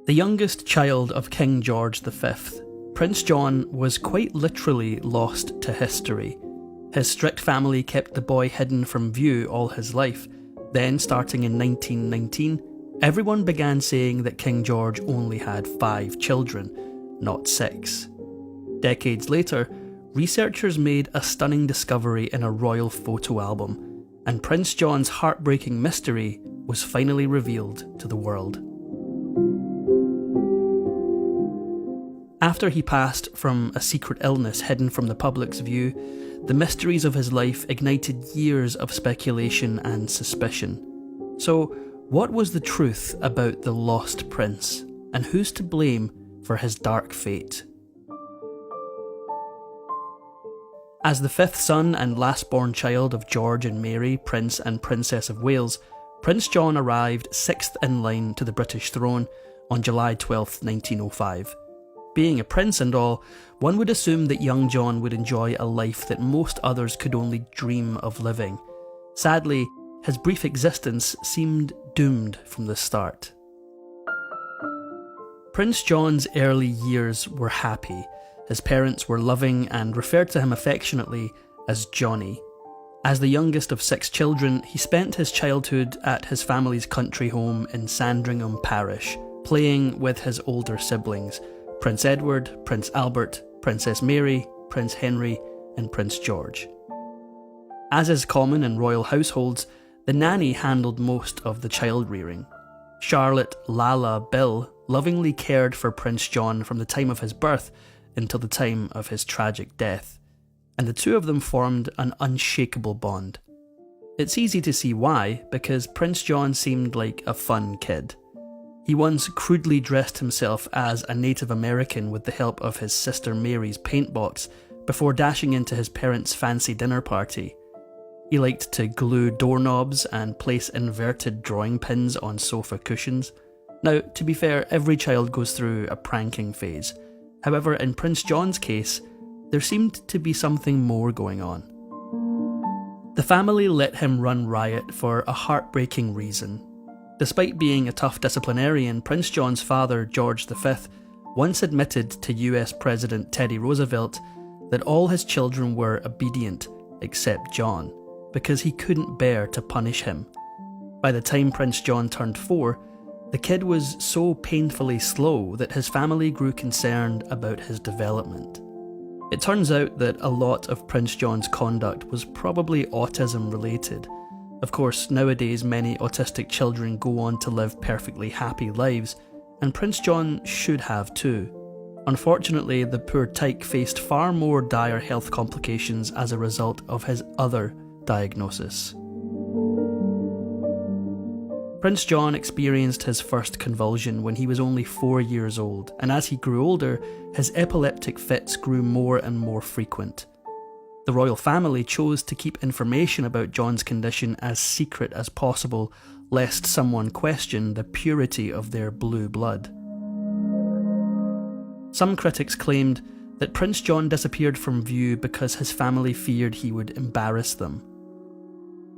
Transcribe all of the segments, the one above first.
The youngest child of King George V, Prince John was quite literally lost to history. His strict family kept the boy hidden from view all his life. Then, starting in 1919, everyone began saying that King George only had 5 children, not 6. Decades later, researchers made a stunning discovery in a royal photo album, and Prince John's heartbreaking mystery was finally revealed to the world. After he passed from a secret illness hidden from the public's view, the mysteries of his life ignited years of speculation and suspicion. So, what was the truth about the lost prince, and who's to blame for his dark fate? As the 5th son and last-born child of George and Mary, Prince and Princess of Wales, Prince John arrived 6th in line to the British throne on July 12, 1905. Being a prince and all, one would assume that young John would enjoy a life that most others could only dream of living. Sadly, his brief existence seemed doomed from the start. Prince John's early years were happy. His parents were loving and referred to him affectionately as Johnny. As the youngest of 6 children, he spent his childhood at his family's country home in Sandringham Parish, playing with his older siblings, Prince Edward, Prince Albert, Princess Mary, Prince Henry, and Prince George. As is common in royal households, the nanny handled most of the child rearing. Charlotte Lala Bill lovingly cared for Prince John from the time of his birth until the time of his tragic death, and the two of them formed an unshakable bond. It's easy to see why, because Prince John seemed like a fun kid. He once crudely dressed himself as a Native American with the help of his sister Mary's paintbox before dashing into his parents' fancy dinner party. He liked to glue doorknobs and place inverted drawing pins on sofa cushions. Now, to be fair, every child goes through a pranking phase. However, in Prince John's case, there seemed to be something more going on. The family let him run riot for a heartbreaking reason. Despite being a tough disciplinarian, Prince John's father, George V, once admitted to US President Teddy Roosevelt that all his children were obedient except John, because he couldn't bear to punish him. By the time Prince John turned 4, the kid was so painfully slow that his family grew concerned about his development. It turns out that a lot of Prince John's conduct was probably autism related. Of course, nowadays many autistic children go on to live perfectly happy lives, and Prince John should have too. Unfortunately, the poor tyke faced far more dire health complications as a result of his other diagnosis. Prince John experienced his first convulsion when he was only 4 years old, and as he grew older, his epileptic fits grew more and more frequent. The royal family chose to keep information about John's condition as secret as possible, lest someone question the purity of their blue blood. Some critics claimed that Prince John disappeared from view because his family feared he would embarrass them.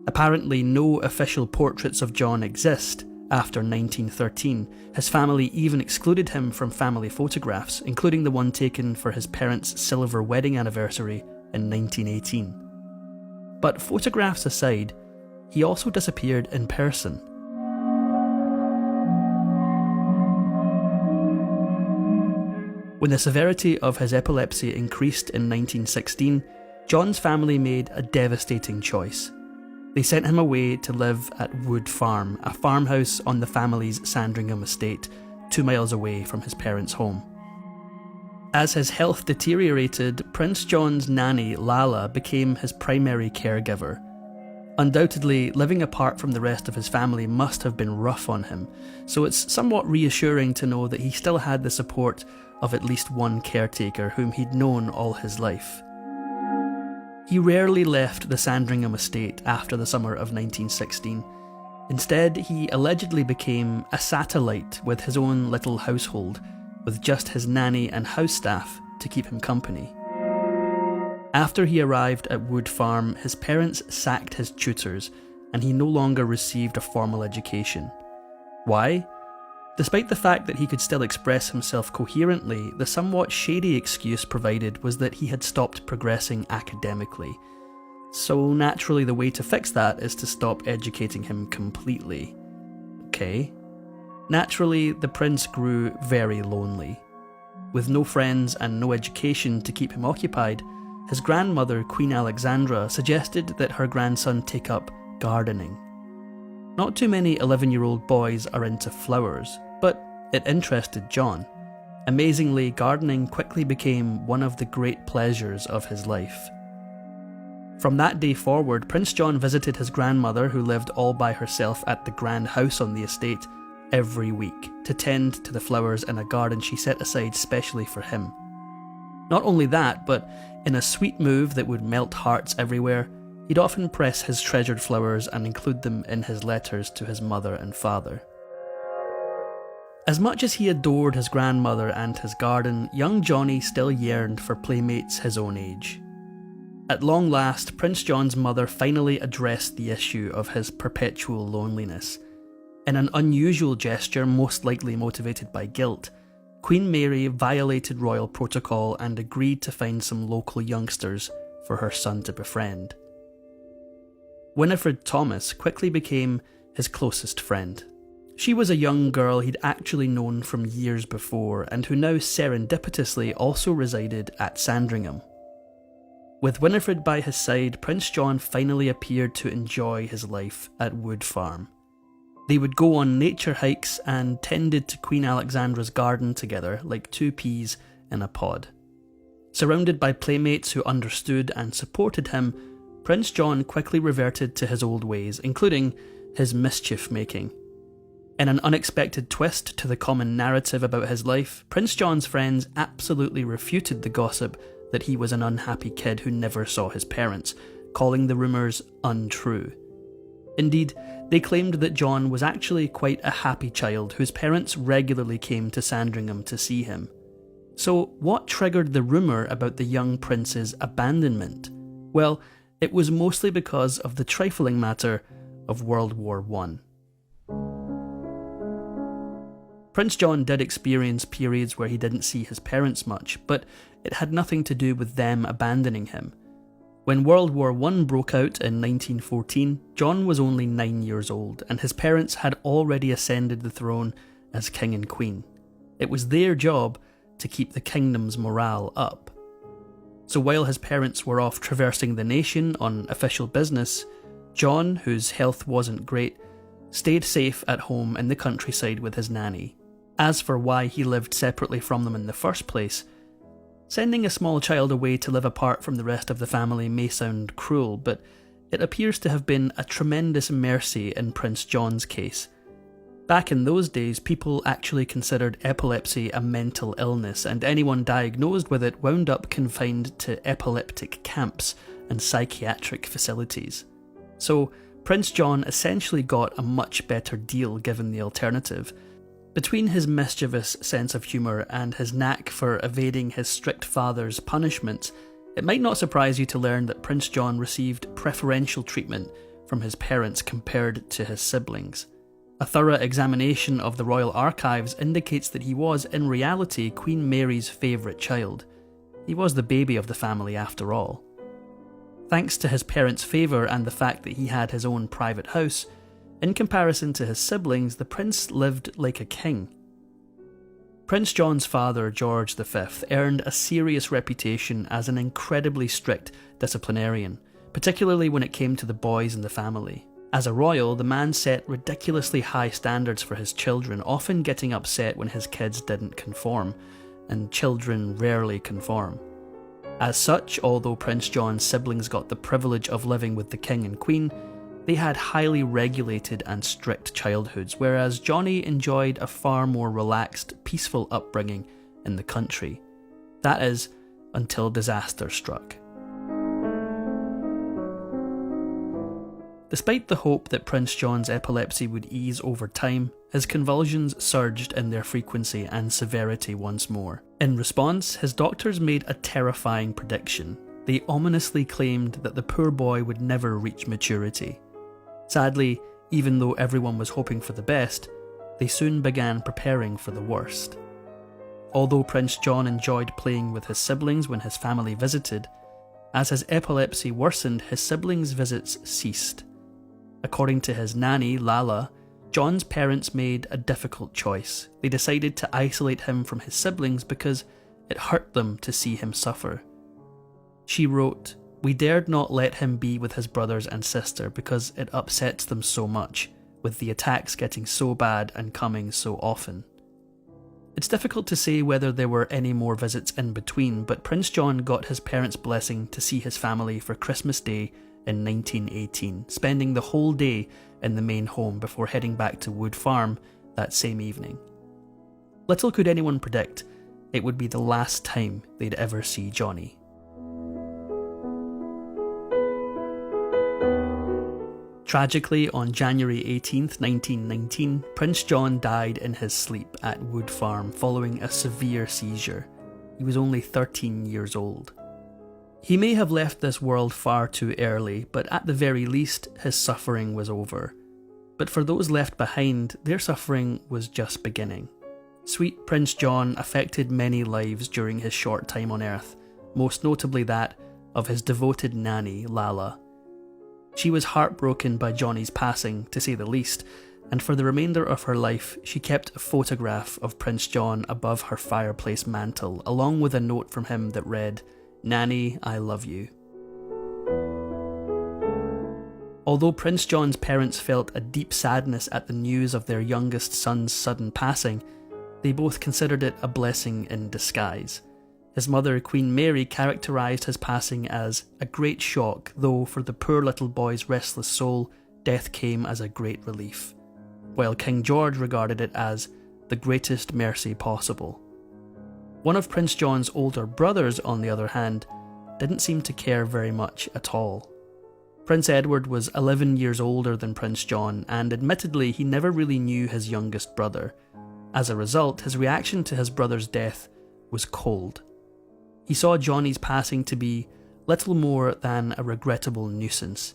Apparently, no official portraits of John exist after 1913. His family even excluded him from family photographs, including the one taken for his parents' silver wedding anniversary in 1918. But photographs aside, he also disappeared in person. When the severity of his epilepsy increased in 1916, John's family made a devastating choice. They sent him away to live at Wood Farm, a farmhouse on the family's Sandringham estate, 2 miles away from his parents' home. As his health deteriorated, Prince John's nanny, Lala, became his primary caregiver. Undoubtedly, living apart from the rest of his family must have been rough on him, so it's somewhat reassuring to know that he still had the support of at least one caretaker whom he'd known all his life. He rarely left the Sandringham estate after the summer of 1916. Instead, he allegedly became a satellite with his own little household, with just his nanny and house staff to keep him company. After he arrived at Wood Farm, his parents sacked his tutors, and he no longer received a formal education. Why? Despite the fact that he could still express himself coherently, the somewhat shady excuse provided was that he had stopped progressing academically. So naturally the way to fix that is to stop educating him completely. Okay. Naturally, the prince grew very lonely. With no friends and no education to keep him occupied, his grandmother, Queen Alexandra, suggested that her grandson take up gardening. Not too many 11-year-old boys are into flowers, but it interested John. Amazingly, gardening quickly became one of the great pleasures of his life. From that day forward, Prince John visited his grandmother, who lived all by herself at the grand house on the estate, every week to tend to the flowers in a garden she set aside specially for him. Not only that, but in a sweet move that would melt hearts everywhere, he'd often press his treasured flowers and include them in his letters to his mother and father. As much as he adored his grandmother and his garden, young Johnny still yearned for playmates his own age. At long last, Prince John's mother finally addressed the issue of his perpetual loneliness. In an unusual gesture, most likely motivated by guilt, Queen Mary violated royal protocol and agreed to find some local youngsters for her son to befriend. Winifred Thomas quickly became his closest friend. She was a young girl he'd actually known from years before and who now serendipitously also resided at Sandringham. With Winifred by his side, Prince John finally appeared to enjoy his life at Wood Farm. They would go on nature hikes and tended to Queen Alexandra's garden together like two peas in a pod. Surrounded by playmates who understood and supported him, Prince John quickly reverted to his old ways, including his mischief-making. In an unexpected twist to the common narrative about his life, Prince John's friends absolutely refuted the gossip that he was an unhappy kid who never saw his parents, calling the rumours untrue. Indeed, they claimed that John was actually quite a happy child whose parents regularly came to Sandringham to see him. So what triggered the rumour about the young prince's abandonment? Well, it was mostly because of the trifling matter of World War I. Prince John did experience periods where he didn't see his parents much, but it had nothing to do with them abandoning him. When World War I broke out in 1914, John was only 9 years old, and his parents had already ascended the throne as king and queen. It was their job to keep the kingdom's morale up. So while his parents were off traversing the nation on official business, John, whose health wasn't great, stayed safe at home in the countryside with his nanny. As for why he lived separately from them in the first place, sending a small child away to live apart from the rest of the family may sound cruel, but it appears to have been a tremendous mercy in Prince John's case. Back in those days, people actually considered epilepsy a mental illness, and anyone diagnosed with it wound up confined to epileptic camps and psychiatric facilities. So, Prince John essentially got a much better deal given the alternative. Between his mischievous sense of humour and his knack for evading his strict father's punishments, it might not surprise you to learn that Prince John received preferential treatment from his parents compared to his siblings. A thorough examination of the royal archives indicates that he was, in reality, Queen Mary's favourite child. He was the baby of the family after all. Thanks to his parents' favour and the fact that he had his own private house, in comparison to his siblings, the prince lived like a king. Prince John's father, George V, earned a serious reputation as an incredibly strict disciplinarian, particularly when it came to the boys in the family. As a royal, the man set ridiculously high standards for his children, often getting upset when his kids didn't conform, and children rarely conform. As such, although Prince John's siblings got the privilege of living with the king and queen, they had highly regulated and strict childhoods, whereas Johnny enjoyed a far more relaxed, peaceful upbringing in the country. That is, until disaster struck. Despite the hope that Prince John's epilepsy would ease over time, his convulsions surged in their frequency and severity once more. In response, his doctors made a terrifying prediction. They ominously claimed that the poor boy would never reach maturity. Sadly, even though everyone was hoping for the best, they soon began preparing for the worst. Although Prince John enjoyed playing with his siblings when his family visited, as his epilepsy worsened, his siblings' visits ceased. According to his nanny, Lala, John's parents made a difficult choice. They decided to isolate him from his siblings because it hurt them to see him suffer. She wrote, "We dared not let him be with his brothers and sister because it upsets them so much, with the attacks getting so bad and coming so often." It's difficult to say whether there were any more visits in between, but Prince John got his parents' blessing to see his family for Christmas Day in 1918, spending the whole day in the main home before heading back to Wood Farm that same evening. Little could anyone predict it would be the last time they'd ever see Johnny. Tragically, on January 18th, 1919, Prince John died in his sleep at Wood Farm following a severe seizure. He was only 13 years old. He may have left this world far too early, but at the very least, his suffering was over. But for those left behind, their suffering was just beginning. Sweet Prince John affected many lives during his short time on Earth, most notably that of his devoted nanny, Lala. She was heartbroken by Johnny's passing, to say the least, and for the remainder of her life she kept a photograph of Prince John above her fireplace mantel, along with a note from him that read, "Nanny, I love you." Although Prince John's parents felt a deep sadness at the news of their youngest son's sudden passing, they both considered it a blessing in disguise. His mother, Queen Mary, characterised his passing as a great shock, though for the poor little boy's restless soul, death came as a great relief, while King George regarded it as the greatest mercy possible. One of Prince John's older brothers, on the other hand, didn't seem to care very much at all. Prince Edward was 11 years older than Prince John, and admittedly he never really knew his youngest brother. As a result, his reaction to his brother's death was cold. He saw Johnny's passing to be little more than a regrettable nuisance,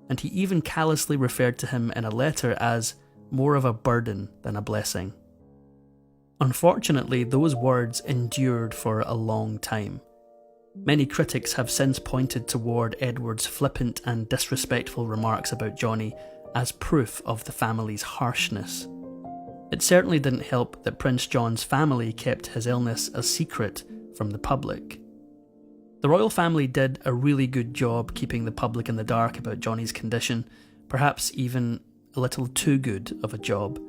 and he even callously referred to him in a letter as more of a burden than a blessing. Unfortunately, those words endured for a long time. Many critics have since pointed toward Edward's flippant and disrespectful remarks about Johnny as proof of the family's harshness. It certainly didn't help that Prince John's family kept his illness a secret from the public. The royal family did a really good job keeping the public in the dark about Johnny's condition, perhaps even a little too good of a job.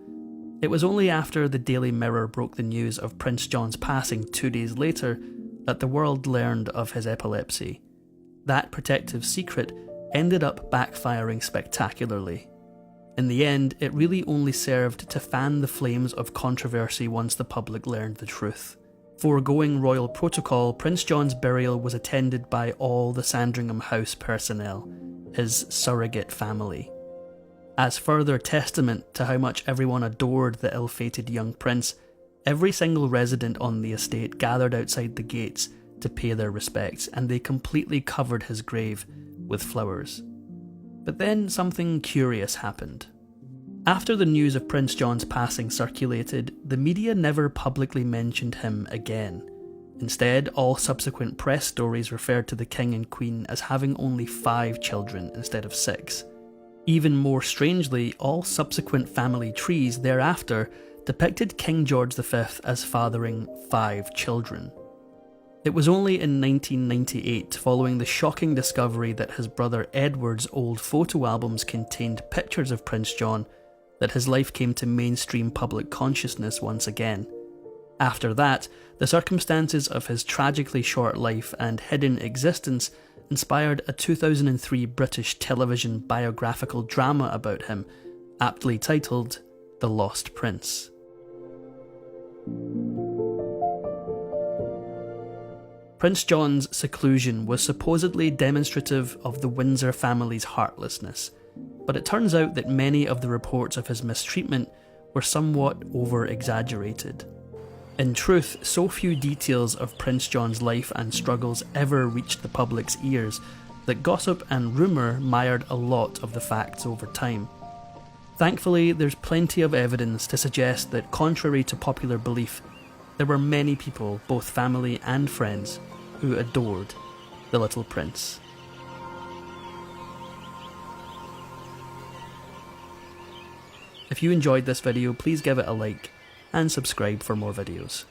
It was only after the Daily Mirror broke the news of Prince John's passing 2 days later that the world learned of his epilepsy. That protective secret ended up backfiring spectacularly. In the end, it really only served to fan the flames of controversy once the public learned the truth. Foregoing royal protocol, Prince John's burial was attended by all the Sandringham House personnel, his surrogate family. As further testament to how much everyone adored the ill-fated young prince, every single resident on the estate gathered outside the gates to pay their respects, and they completely covered his grave with flowers. But then something curious happened. After the news of Prince John's passing circulated, the media never publicly mentioned him again. Instead, all subsequent press stories referred to the King and Queen as having only 5 children instead of 6. Even more strangely, all subsequent family trees thereafter depicted King George V as fathering 5 children. It was only in 1998, following the shocking discovery that his brother Edward's old photo albums contained pictures of Prince John, that his life came to mainstream public consciousness once again. After that, the circumstances of his tragically short life and hidden existence inspired a 2003 British television biographical drama about him, aptly titled The Lost Prince. Prince John's seclusion was supposedly demonstrative of the Windsor family's heartlessness, but it turns out that many of the reports of his mistreatment were somewhat over-exaggerated. In truth, so few details of Prince John's life and struggles ever reached the public's ears that gossip and rumour mired a lot of the facts over time. Thankfully, there's plenty of evidence to suggest that, contrary to popular belief, there were many people, both family and friends, who adored the Little Prince. If you enjoyed this video, please give it a like and subscribe for more videos.